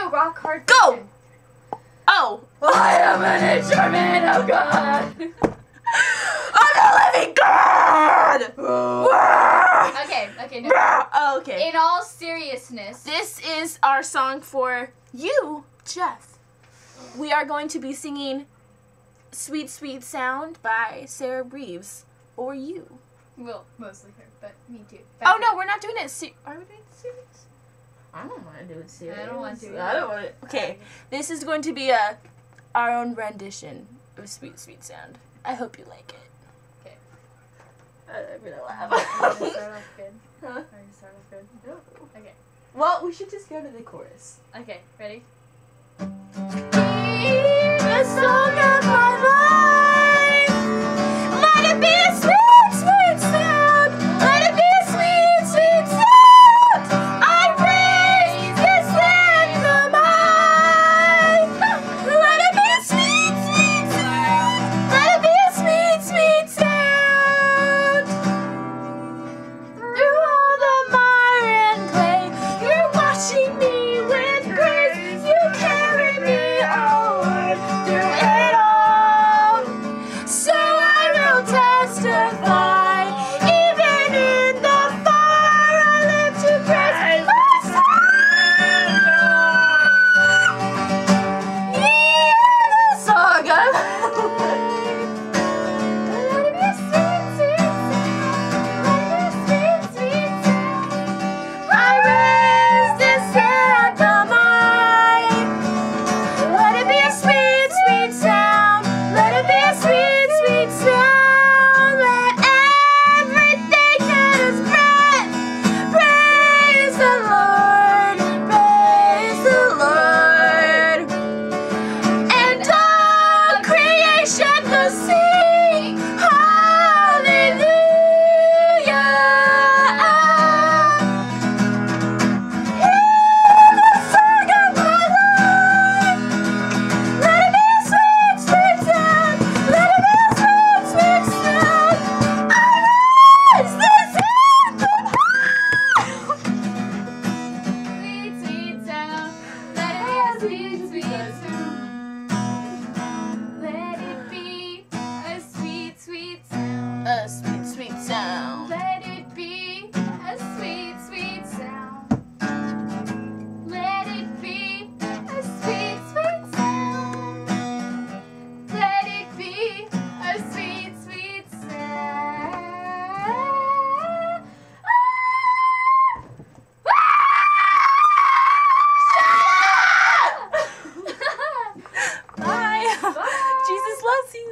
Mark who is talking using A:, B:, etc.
A: a rock hard
B: Go!
A: person.
B: Oh!
A: I am an instrument of God!
B: I'm the living God!
A: Okay, no.
B: Oh, okay.
A: In all seriousness.
B: This is our song for you, Jeff. We are going to be singing Sweet Sweet Sound by Sarah Reeves. Or you.
A: Well, mostly her, but me too.
B: Oh no, we're not doing it. Are we doing it serious? I don't want to do it serious.
A: I don't want to.
B: I don't want it. Okay, this is going to be our own rendition of Sweet Sweet Sound. I hope you like it.
A: Okay.
B: I'm gonna laugh.
A: Are you start off good?
B: Huh?
A: Are you start off good?
B: No.
A: Okay.
B: Well, we should just go to the chorus.
A: Okay, ready?
B: The song of my life. Let it be a sweet, sweet sound. Let it be a sweet, sweet sound. I raise this anthem high. Let it be a sweet, sweet sound. Let it be a sweet, sweet sound. Through all the mire and clay, you're washing me with grace. You carry me on through it all. So I will testify, even in the fire, I live to praise my Savior. Yeah, the song of life. Let it be a sweet, sweet sound. Let it be a sweet, sweet sound. I raise this anthem high. Let it be a sweet, sweet sound. Let it be a sweet, sweet sound. Let everything that is breath praise the Lord. Praise the Lord. And all creation will sing hallelujah. Hear the song of my life. Let it be a sweet, sweet sound. Let it be a sweet, sweet sound. I raise this anthem high.
A: Sweet, sweet sound. Let it be a sweet, sweet sound. Let it be a sweet, sweet sound.
B: A sweet, sweet sound.
A: Let it be a sweet, sweet sound. Let it be a sweet, sweet sound. Let it be a sweet, sweet sound.
B: Bye.
A: Bye.
B: Jesus loves you.